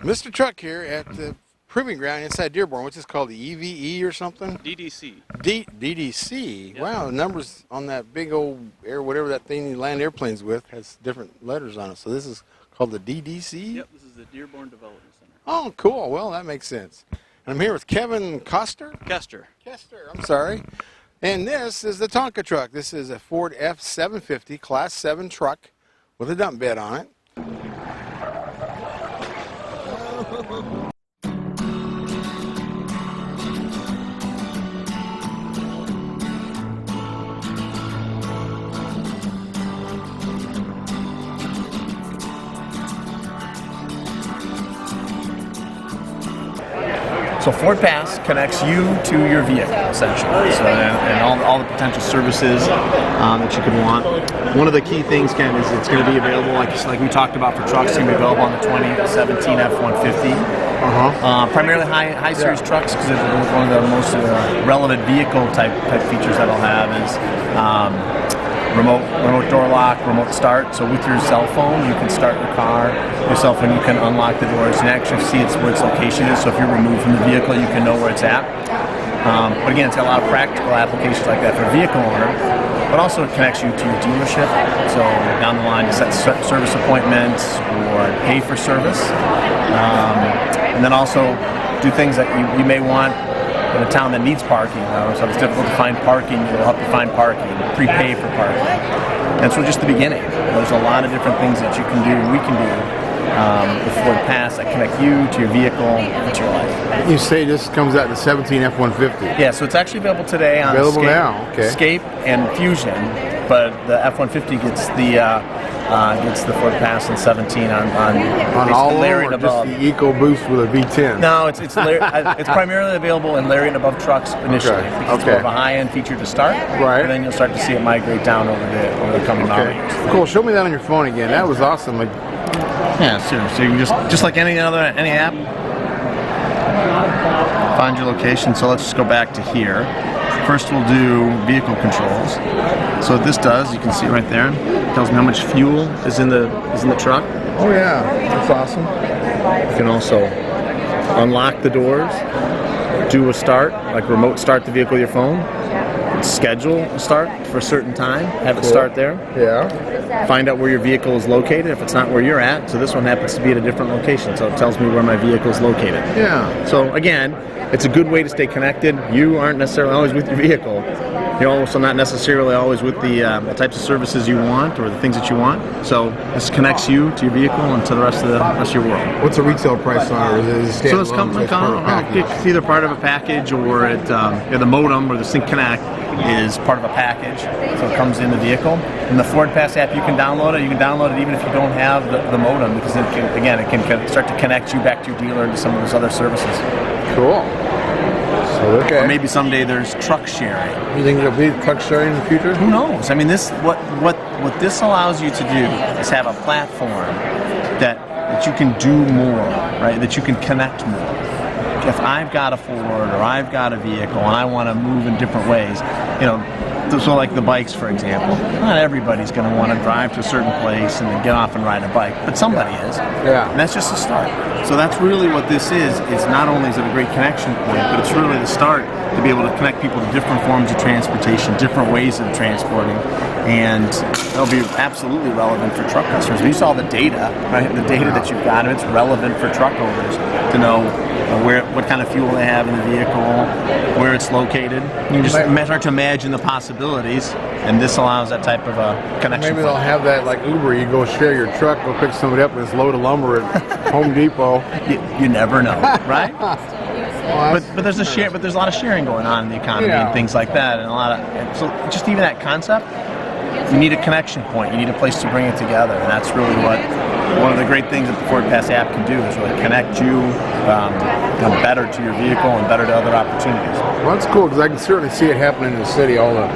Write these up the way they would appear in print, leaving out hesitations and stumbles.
Mr. Truck here at the proving ground inside Dearborn. What's this called? The EVE or something? DDC. DDC. Yep. Wow, the numbers on that big old whatever that thing you land airplanes with has different letters on it. So this is called the DDC? Yep, this is the Dearborn Development Center. Oh, cool. Well, that makes sense. And I'm here with Kevin Kester. Kester, I'm sorry. And this is the Tonka truck. This is a Ford F750 Class 7 truck with a dump bed on it. So FordPass connects you to your vehicle, essentially, so, and all the potential services that you could want. One of the key things, Ken, is it's going to be available, like we talked about for trucks, it's going to be available on the 2017 F150. Primarily high series trucks, because one of the most relevant vehicle type features that it'll have is remote door lock, remote start. So with your cell phone, you can start your car. Your cell phone, you can unlock the doors and actually see where its location is. So if you're removed from the vehicle, you can know where it's at. But again, it's got a lot of practical applications like that for a vehicle owner. But also it connects you to your dealership. So down the line, to set service appointments or pay for service. And then also do things that you may want in a town that needs parking. So if it's difficult to find parking, it'll help you find parking, prepay for parking. And so just the beginning. There's a lot of different things that you can do, we can do with FordPass that connect you to your vehicle and to your life. You say this comes out the 17 F150? Yeah, so it's actually available today on Escape and Fusion, but the F150 gets the FordPass and 17 on all Lariat of them, or above. just the EcoBoost with a V10? No, it's primarily available in Lariat above trucks initially. Because it's more of a high-end feature to start. Right. And then you'll start to see it migrate down over the coming models. Cool. Show me that on your phone again. That was awesome. Yeah, seriously. You can just like any app, find your location. So let's just go back to here. First we'll do vehicle controls. So what this does, you can see right there, it tells me how much fuel is in the truck. Oh yeah, that's awesome. You can also unlock the doors, do a start, like remote start the vehicle with your phone, schedule a start for a certain time, have it start there. Yeah. Find out where your vehicle is located if it's not where you're at. So this one happens to be at a different location, so it tells me where my vehicle is located. Yeah. So again, it's a good way to stay connected. You aren't necessarily always with your vehicle. You're also not necessarily always with the types of services you want or the things that you want. So this connects you to your vehicle and to the rest of your world. What's the retail price on it? Or is it So it's either part of a package or the modem or the Sync Connect is part of a package. So it comes in the vehicle. And the FordPass app, you can download it. You can download it even if you don't have the modem, because it can start to connect you back to your dealer and to some of those other services. Cool. So, Or maybe someday there's truck sharing. You think there'll be truck sharing in the future? Who knows? I mean, what this allows you to do is have a platform that you can do more, right? That you can connect more. If I've got a Ford or I've got a vehicle and I want to move in different ways, so like the bikes, for example, not everybody's going to want to drive to a certain place and then get off and ride a bike, but somebody is. Yeah. And that's just a start. So that's really what this is. It's not only is it a great connection point, but it's really the start to be able to connect people to different forms of transportation, different ways of transporting, and it'll be absolutely relevant for truck customers. You saw the data, right? The data that you've got, it's relevant for truck owners to know what kind of fuel they have in the vehicle, where it's located. You can just start to imagine the possibilities, and this allows that type of a connection. Maybe they'll have that like Uber. You go share your truck, go pick somebody up, and it's a load of lumber at Home Depot. You never know, right? But there's a lot of sharing going on in the economy and things like that, and so just even that concept. You need a connection point. You need a place to bring it together, and that's really one of the great things that the FordPass app can do is really connect you better to your vehicle and better to other opportunities. Well, that's cool because I can certainly see it happening in the city. All the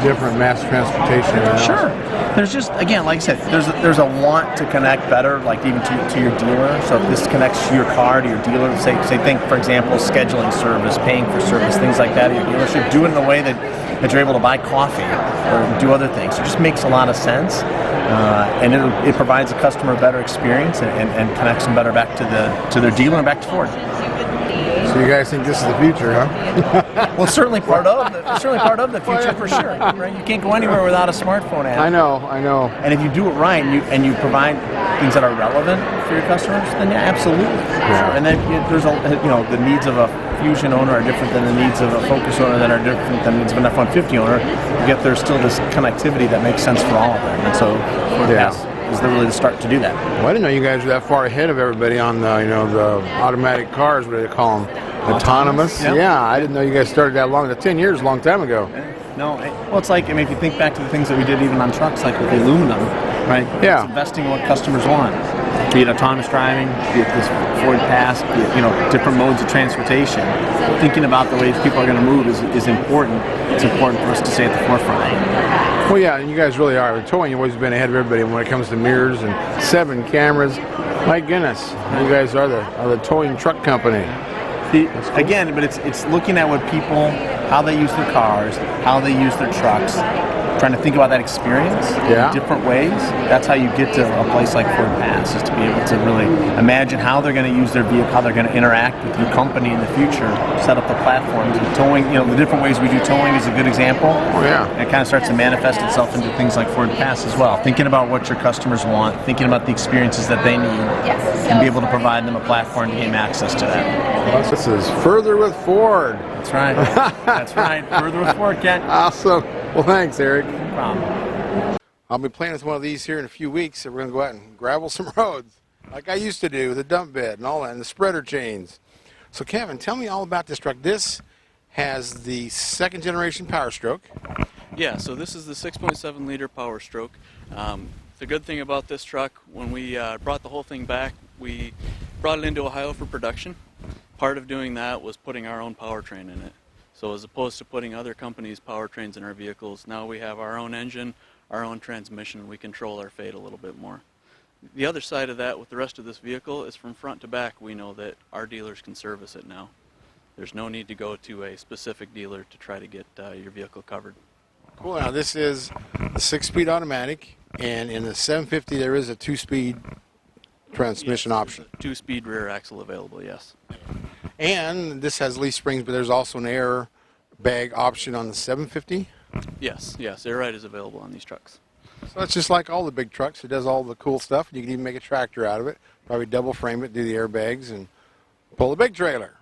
different mass transportation. Sure. There's just, again, like I said, there's a want to connect better, like even to your dealer. So if this connects your car to your dealer, say think, for example, scheduling service, paying for service, things like that at your dealership, do it in a way that that you're able to buy coffee or do other things. It just makes a lot of sense, and it provides the customer a better experience and connects them better back to their dealer and back to Ford. So you guys think this is the future, huh? Well, it's certainly part of the future for sure. Right? You can't go anywhere without a smartphone app. I know. And if you do it right and you provide things that are relevant for your customers, then yeah, absolutely. Yeah. And then there's the needs of a Fusion owner are different than the needs of a Focus owner that are different than the needs of an F-150 owner. Yet there's still this connectivity that makes sense for all of them. And so FordPass is really the start to do that. Well, I didn't know you guys were that far ahead of everybody on the the automatic cars. What do they call them? Autonomous. Yep. Yeah, I didn't know you guys started that long. 10 years, a long time ago. No, well, it's like, if you think back to the things that we did even on trucks, like with the aluminum, right? Yeah. It's investing in what customers want. Be it autonomous driving, be it this FordPass, be it, different modes of transportation. Thinking about the ways people are going to move is important. It's important for us to stay at the forefront. Well, yeah, and you guys really are. With towing, you've always been ahead of everybody when it comes to mirrors and 7 cameras. My goodness, you guys are the towing truck company. Again, but it's looking at what people, how they use their cars, how they use their trucks, trying to think about that experience in different ways. That's how you get to a place like FordPass, is to be able to really imagine how they're going to use their vehicle, how they're going to interact with your company in the future, set up the platforms. And towing, the different ways we do towing is a good example. Oh, yeah. And it kind of starts to manifest itself into things like FordPass as well. Thinking about what your customers want, thinking about the experiences that they need, and be able to provide them a platform to gain access to that. Well, this is Further with Ford. That's right. That's right. Further with Ford, Kent. Awesome. Well, thanks, Eric. No problem. I'll be playing with one of these here in a few weeks, so we're going to go out and gravel some roads, like I used to do with the dump bed and all that, and the spreader chains. So, Kevin, tell me all about this truck. This has the 2nd generation powerstroke. Yeah, so this is the 6.7 liter powerstroke. The good thing about this truck, when we brought the whole thing back, we brought it into Ohio for production. Part of doing that was putting our own powertrain in it. So as opposed to putting other companies' powertrains in our vehicles, now we have our own engine, our own transmission, we control our fate a little bit more. The other side of that with the rest of this vehicle is from front to back, we know that our dealers can service it now. There's no need to go to a specific dealer to try to get your vehicle covered. Cool. Now, this is a 6-speed automatic, and in the 750 there is a 2-speed transmission option. 2-speed rear axle available, yes. And this has leaf springs, but there's also an air bag option on the 750. Yes, air ride is available on these trucks. So it's just like all the big trucks. It does all the cool stuff. You can even make a tractor out of it. Probably double frame it, do the airbags, and pull a big trailer.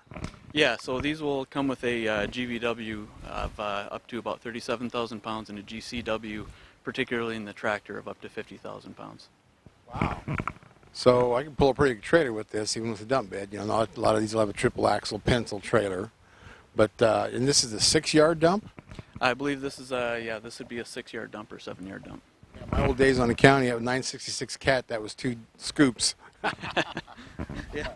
Yeah, so these will come with a GVW of up to about 37,000 pounds and a GCW, particularly in the tractor, of up to 50,000 pounds. Wow. So I can pull a pretty big trailer with this, even with a dump bed. Not a lot of these will have a triple axle pencil trailer. But, and this is a 6-yard dump? I believe this is this would be a 6-yard dump or 7-yard dump. Yeah, my old days on the county, I had a 966 Cat that was 2 scoops. Yeah.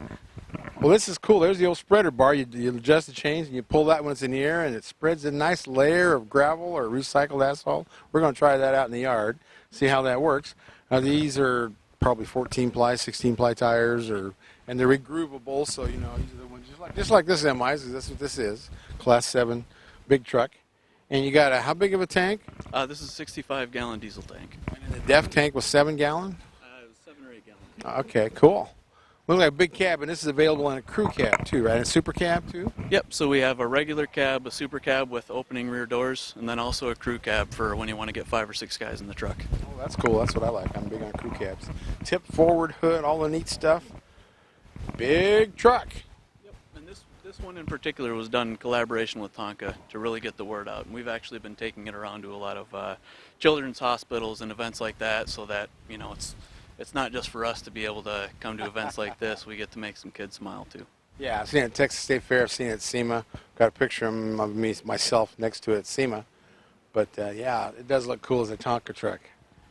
Well, this is cool. There's the old spreader bar. You adjust the chains and you pull that when it's in the air, and it spreads a nice layer of gravel or recycled asphalt. We're going to try that out in the yard, see how that works. Now, these are probably 14-ply, 16-ply tires, and they're regroovable, so, these are the ones just like this MI's, because that's what this is, Class 7 big truck. And you got how big of a tank? This is a 65-gallon diesel tank. And the DEF tank was 7-gallon? 7 or 8 gallon. Okay, cool. Looks like a big cab, and this is available in a crew cab too, right? A super cab too? Yep, so we have a regular cab, a super cab with opening rear doors, and then also a crew cab for when you want to get 5 or 6 guys in the truck. Oh, that's cool. That's what I like. I'm big on crew cabs. Tip forward hood, all the neat stuff. Big truck. Yep, and this one in particular was done in collaboration with Tonka to really get the word out. And we've actually been taking it around to a lot of children's hospitals and events like that, so that, it's not just for us to be able to come to events like this. We get to make some kids smile too. Yeah, I've seen it at Texas State Fair. I've seen it at SEMA. Got a picture of myself next to it at SEMA. But yeah, it does look cool as a Tonka truck.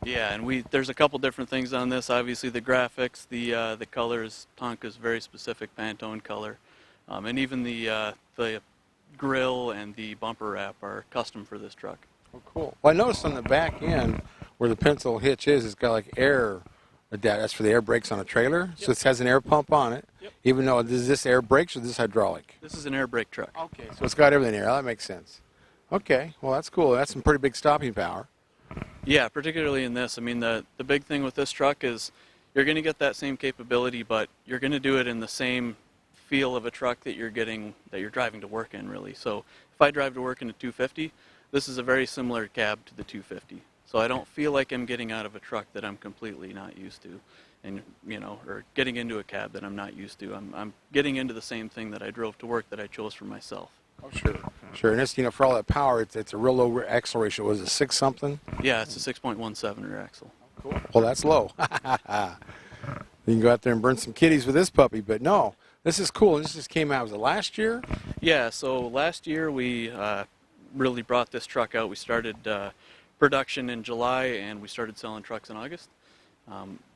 Yeah, and there's a couple different things on this. Obviously, the graphics, the colors. Tonka's very specific Pantone color, and even the grill and the bumper wrap are custom for this truck. Oh, cool. Well, I noticed on the back end where the pencil hitch is, it's got like air. That's for the air brakes on a trailer. Yep. So it has an air pump on it. Yep. Even though, is this air brakes or is this hydraulic? This is an air brake truck. Okay, so it's got everything here. That makes sense. Okay, well that's cool. That's some pretty big stopping power. Yeah, particularly in this. I mean, the big thing with this truck is you're going to get that same capability, but you're going to do it in the same feel of a truck that you're driving to work in, really. So if I drive to work in a 250, this is a very similar cab to the 250. So I don't feel like I'm getting out of a truck that I'm completely not used to, and or getting into a cab that I'm not used to. I'm getting into the same thing that I drove to work that I chose for myself. Oh, sure. Sure, and it's, for all that power, it's a real low axle ratio. Was it 6 something? Yeah, it's a 6.17 rear axle. Cool. Well, that's low. You can go out there and burn some kitties with this puppy, but no, this is cool. This just came out, was it last year? Yeah, so last year we really brought this truck out. We started production in July, and we started selling trucks in August.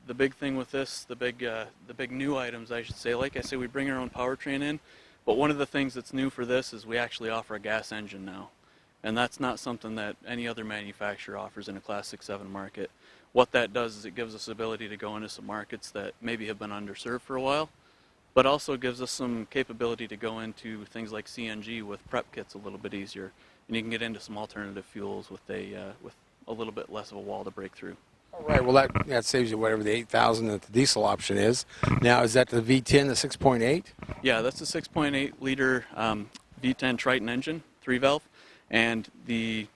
The big thing with this, the big new items, I should say, like I say, we bring our own powertrain in. But one of the things that's new for this is we actually offer a gas engine now. And that's not something that any other manufacturer offers in a Class 6-7 market. What that does is it gives us the ability to go into some markets that maybe have been underserved for a while, but also gives us some capability to go into things like CNG with prep kits a little bit easier. And you can get into some alternative fuels with a little bit less of a wall to break through. All right, well that saves you whatever the 8,000 that the diesel option is. Now, is that the V10, the 6.8? Yeah, that's a 6.8 liter V10 Triton engine, 3-valve, and the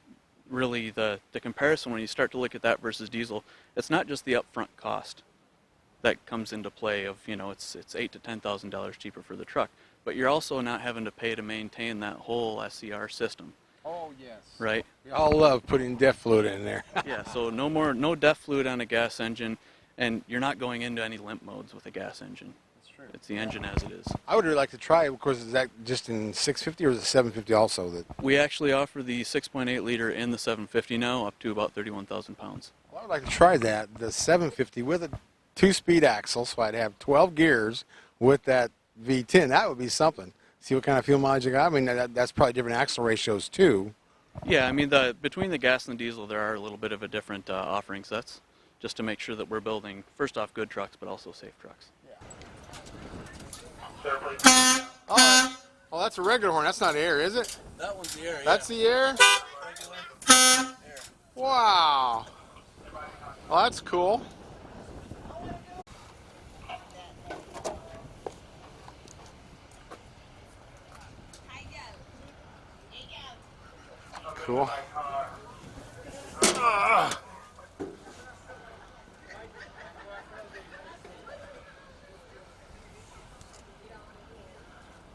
comparison when you start to look at that versus diesel, it's not just the upfront cost that comes into play of it's $8,000 to $10,000 cheaper for the truck, but you're also not having to pay to maintain that whole SCR system. Oh yes. Right. We all love putting DEF fluid in there. Yeah, so no DEF fluid on a gas engine, and you're not going into any limp modes with a gas engine. That's true. It's the engine as it is. I would really like to try it. Of course, is that just in 650 or is it 750 also? We actually offer the 6.8 liter in the 750 now, up to about 31,000 pounds. Well, I would like to try that, the 750 with a 2-speed axle, so I'd have 12 gears with that V10. That would be something. See what kind of fuel mileage you got. I mean, that's probably different axle ratios too. Yeah, I mean, between the gas and the diesel, there are a little bit of a different offering sets, just to make sure that we're building, first off, good trucks, but also safe trucks. Yeah. Oh, that's a regular horn. That's not air, is it? That one's the air. That's the air? Regular air. Wow. Well, that's cool. Cool.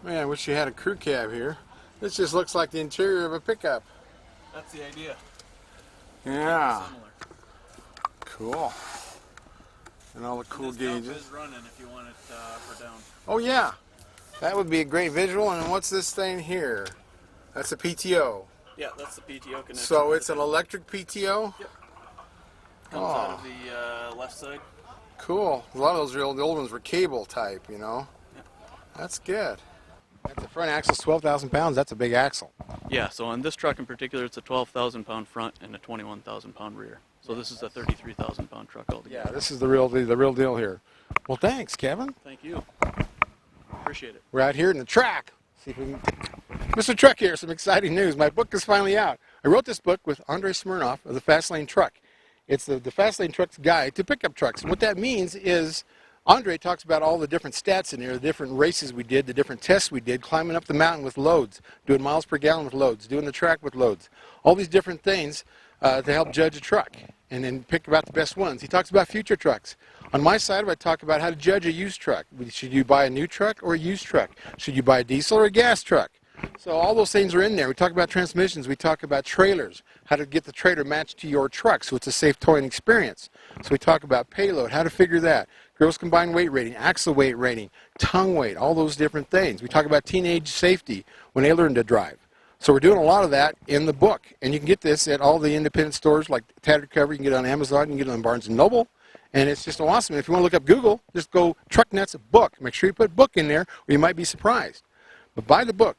Man, I wish you had a crew cab here. This just looks like the interior of a pickup. That's the idea. Yeah. Similar. Cool. And all the cool gauges. This is running if you want it up or down. Oh yeah. That would be a great visual. And what's this thing here? That's a PTO. Yeah, that's the PTO connection. So it's an electric PTO? Yep. Comes out of the left side. Cool. A lot of those the old ones were cable type, Yep. That's good. At the front axle's 12,000 pounds. That's a big axle. Yeah, so on this truck in particular, it's a 12,000 pound front and a 21,000 pound rear. So this is a 33,000 pound truck altogether. Yeah, this is the real deal here. Well, thanks, Kevin. Thank you. Appreciate it. We're out here in the track. See if we can. Mr. Truck here, some exciting news. My book is finally out. I wrote this book with Andre Smirnoff of the Fast Lane Truck. It's the Fast Lane Truck's guide to pickup trucks. And what that means is Andre talks about all the different stats in here, the different races we did, the different tests we did, climbing up the mountain with loads, doing miles per gallon with loads, doing the track with loads, all these different things to help judge a truck and then pick about the best ones. He talks about future trucks. On my side, I talk about how to judge a used truck. Should you buy a new truck or a used truck? Should you buy a diesel or a gas truck? So all those things are in there. We talk about transmissions. We talk about trailers, how to get the trailer matched to your truck so it's a safe towing experience. So we talk about payload, how to figure that, gross combined weight rating, axle weight rating, tongue weight, all those different things. We talk about teenage safety when they learn to drive. So we're doing a lot of that in the book. And you can get this at all the independent stores like Tattered Cover. You can get it on Amazon. You can get it on Barnes & Noble. And it's just awesome. If you want to look up Google, just go Truck Nuts book. Make sure you put book in there or you might be surprised. But buy the book.